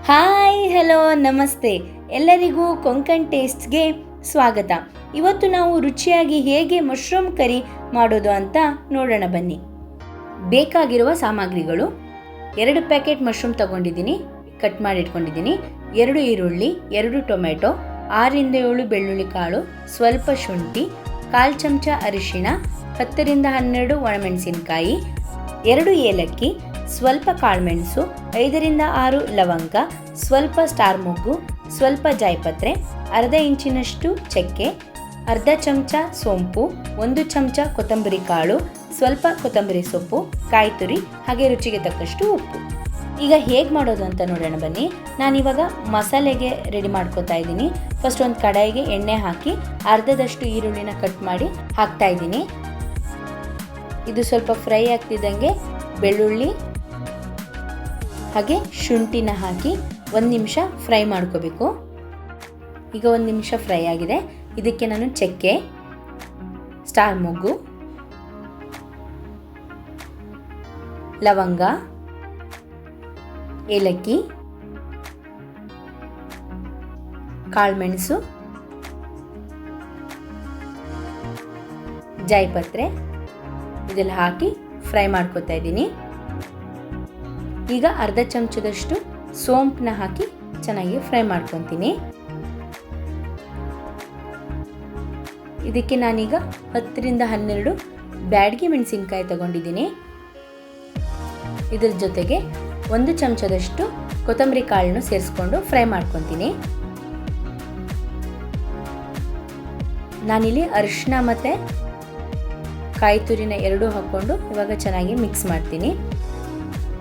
Hi hello ನಮಸ್ತೆ ಎಲ್ಲರಿಗೂ ಕೊಂಕಣ್ ಟೇಸ್ಟ್ಗೆ ಸ್ವಾಗತ. ಇವತ್ತು ನಾವು ರುಚಿಯಾಗಿ ಹೇಗೆ ಮಶ್ರೂಮ್ ಕರಿ ಮಾಡೋದು ಅಂತ ನೋಡೋಣ ಬನ್ನಿ. ಬೇಕಾಗಿರುವ ಸಾಮಗ್ರಿಗಳು: 2 ಪ್ಯಾಕೆಟ್ ಮಶ್ರೂಮ್ ತಗೊಂಡಿದ್ದೀನಿ, ಕಟ್ ಮಾಡಿ ಇಟ್ಕೊಂಡಿದ್ದೀನಿ. 2 ಈರುಳ್ಳಿ, 2 ಟೊಮೆಟೊ, 6 ರಿಂದ 7 ಬೆಳ್ಳುಳ್ಳಿ ಕಾಳು, ಸ್ವಲ್ಪ ಶುಂಠಿ, 1/4 ಚಮಚ ಅರಿಶಿಣ, 10 ರಿಂದ 12 ಒಣಮೆಣಸಿನಕಾಯಿ, 2 ಏಲಕ್ಕಿ, ಸ್ವಲ್ಪ ಕಾಳುಮೆಣಸು, 5 ರಿಂದ 6 ಲವಂಗ, ಸ್ವಲ್ಪ ಸ್ಟಾರ್ ಮೊಗ್ಗು, ಸ್ವಲ್ಪ ಜಾಯಿಪತ್ರೆ, ಅರ್ಧ ಇಂಚಿನಷ್ಟು ಚಕ್ಕೆ, ಅರ್ಧ ಚಮಚ ಸೋಂಪು, 1 ಚಮಚ ಕೊತ್ತಂಬರಿ ಕಾಳು, ಸ್ವಲ್ಪ ಕೊತ್ತಂಬರಿ ಸೊಪ್ಪು, ಕಾಯಿ ತುರಿ, ಹಾಗೆ ರುಚಿಗೆ ತಕ್ಕಷ್ಟು ಉಪ್ಪು. ಈಗ ಹೇಗೆ ಮಾಡೋದು ಅಂತ ನೋಡೋಣ ಬನ್ನಿ. ನಾನಿವಾಗ ಮಸಾಲೆಗೆ ರೆಡಿ ಮಾಡ್ಕೋತಾ ಇದ್ದೀನಿ. ಫಸ್ಟ್ ಒಂದು ಕಡಾಯಿಗೆ ಎಣ್ಣೆ ಹಾಕಿ ಅರ್ಧದಷ್ಟು ಈರುಳ್ಳಿನ ಕಟ್ ಮಾಡಿ ಹಾಕ್ತಾ ಇದ್ದೀನಿ. ಇದು ಸ್ವಲ್ಪ ಫ್ರೈ ಆಗ್ತಿದ್ದಂಗೆ ಬೆಳ್ಳುಳ್ಳಿ ಹಾಗೆ ಶುಂಠಿನ ಹಾಕಿ 1 ನಿಮಿಷ ಫ್ರೈ ಮಾಡ್ಕೋಬೇಕು. ಈಗ 1 ನಿಮಿಷ ಫ್ರೈ ಆಗಿದೆ. ಇದಕ್ಕೆ ನಾನು ಚಕ್ಕೆ, ಸ್ಟಾರ್ ಮೊಗ್ಗು, ಲವಂಗ, ಏಲಕ್ಕಿ, ಕಾಳುಮೆಣಸು, ಜಾಯಿಪತ್ರೆ ಇದೆಲ್ಲ ಹಾಕಿ ಫ್ರೈ ಮಾಡ್ಕೊತಾ ಇದ್ದೀನಿ. ಈಗ ಅರ್ಧ ಚಮಚದಷ್ಟು ಸೋಂಪನ್ನ ಹಾಕಿ ಚೆನ್ನಾಗಿ ಫ್ರೈ ಮಾಡ್ಕೊತೀನಿ. ಇದಕ್ಕೆ ನಾನೀಗ 10 ರಿಂದ 12 ಬ್ಯಾಡಗಿ ಮೆಣಸಿನಕಾಯಿ ತಗೊಂಡಿದ್ದೀನಿ. ಇದರ ಜೊತೆಗೆ 1 ಚಮಚದಷ್ಟು ಕೊತ್ತಂಬರಿ ಕಾಳನ್ನು ಸೇರಿಸ್ಕೊಂಡು ಫ್ರೈ ಮಾಡ್ಕೊತೀನಿ. ನಾನಿಲ್ಲಿ ಅರಿಶಿನ ಮತ್ತು ಕಾಯಿ ತುರಿನ ಎರಡೂ ಹಾಕ್ಕೊಂಡು ಇವಾಗ ಚೆನ್ನಾಗಿ ಮಿಕ್ಸ್ ಮಾಡ್ತೀನಿ.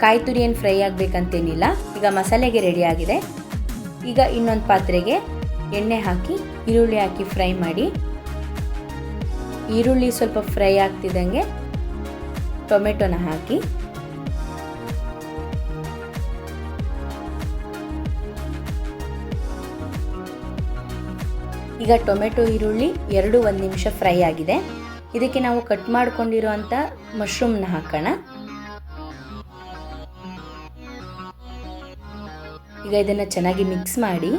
ಕಾಯಿ ತುರಿ ಏನು ಫ್ರೈ ಆಗಬೇಕಂತೇನಿಲ್ಲ. ಈಗ ಮಸಾಲೆಗೆ ರೆಡಿ ಆಗಿದೆ. ಈಗ ಇನ್ನೊಂದು ಪಾತ್ರೆಗೆ ಎಣ್ಣೆ ಹಾಕಿ ಈರುಳ್ಳಿ ಹಾಕಿ ಫ್ರೈ ಮಾಡಿ. ಈರುಳ್ಳಿ ಸ್ವಲ್ಪ ಫ್ರೈ ಆಗ್ತಿದ್ದಂಗೆ ಟೊಮೆಟೊನ ಹಾಕಿ ಈಗ ಟೊಮೆಟೊ ಈರುಳ್ಳಿ 1 ನಿಮಿಷ ಫ್ರೈ ಆಗಿದೆ. ಇದಕ್ಕೆ ನಾವು ಕಟ್ ಮಾಡ್ಕೊಂಡಿರೋಂಥ ಮಶ್ರೂಮ್ನ ಹಾಕೋಣ. ಈಗ ಇದನ್ನು ಚೆನ್ನಾಗಿ ಮಿಕ್ಸ್ ಮಾಡಿ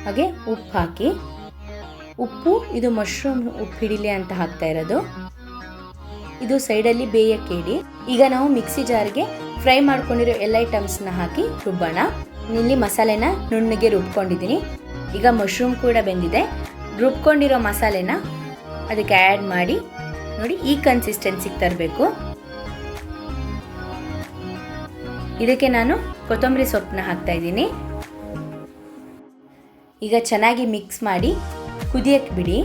ಹಾಗೆ ಉಪ್ಪು ಹಾಕಿ. ಉಪ್ಪು ಇದು ಮಶ್ರೂಮ್ ಉಪ್ಪು ಹಿಡಿಲಿ ಅಂತ ಹಾಕ್ತಾ ಇರೋದು. ಇದು ಸೈಡಲ್ಲಿ ಬೇಯಕ್ಕೆ ಇಡಿ. ಈಗ ನಾವು ಮಿಕ್ಸಿ ಜಾರ್ಗೆ ಫ್ರೈ ಮಾಡ್ಕೊಂಡಿರೋ ಎಲ್ಲ ಐಟಮ್ಸ್ನ ಹಾಕಿ ರುಬ್ಬೋಣ. ಇಲ್ಲಿ ಮಸಾಲೆನ ನುಣ್ಣಗೆ ರುಬ್ಕೊಂಡಿದ್ದೀನಿ. ಈಗ ಮಶ್ರೂಮ್ ಕೂಡ ಬೆಂದಿದೆ. ರುಬ್ಕೊಂಡಿರೋ ಮಸಾಲೆನ ಅದಕ್ಕೆ ಆ್ಯಡ್ ಮಾಡಿ ನೋಡಿ, ಈ ಕನ್ಸಿಸ್ಟೆನ್ಸಿಗೆ ತರಬೇಕು. ಇದಕ್ಕೆ ನಾನು ಕೊತ್ತಂಬರಿ ಸೊಪ್ಪನ್ನ ಹಾಕ್ತಾ ಇದ್ದೀನಿ. ಈಗ ಚೆನ್ನಾಗಿ ಮಿಕ್ಸ್ ಮಾಡಿ ಕುದಿಯಕ್ಕೆ ಬಿಡಿ.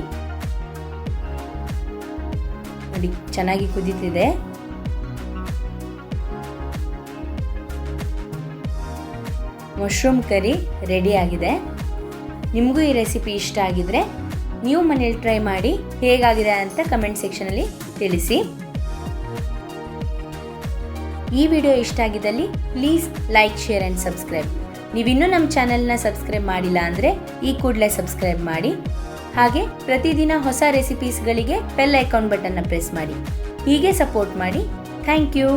ನೋಡಿ, ಚೆನ್ನಾಗಿ ಕುದೀತಿದೆ. ಮಶ್ರೂಮ್ ಕರಿ ರೆಡಿ ಆಗಿದೆ. ನಿಮಗೂ ಈ ರೆಸಿಪಿ ಇಷ್ಟ ಆಗಿದ್ರೆ ನೀವು ಮನೇಲಿ ಟ್ರೈ ಮಾಡಿ ಹೇಗಾಗಿದೆ ಅಂತ ಕಮೆಂಟ್ ಸೆಕ್ಷನಲ್ಲಿ ತಿಳಿಸಿ. ಈ ವಿಡಿಯೋ ಇಷ್ಟ ಆಗಿದ್ದಲ್ಲಿ please like, share and subscribe. ನೀವಿನ್ನೂ ನಮ್ಮ ಚಾನಲ್ನ ಸಬ್ಸ್ಕ್ರೈಬ್ ಮಾಡಿಲ್ಲ ಅಂದರೆ ಈ ಕೂಡಲೇ ಸಬ್ಸ್ಕ್ರೈಬ್ ಮಾಡಿ. ಹಾಗೆ ಪ್ರತಿದಿನ ಹೊಸ ರೆಸಿಪೀಸ್ಗಳಿಗೆ ಬೆಲ್ ಐಕಾನ್ ಬಟನ್ನ ಪ್ರೆಸ್ ಮಾಡಿ. ಹೀಗೆ ಸಪೋರ್ಟ್ ಮಾಡಿ. Thank you.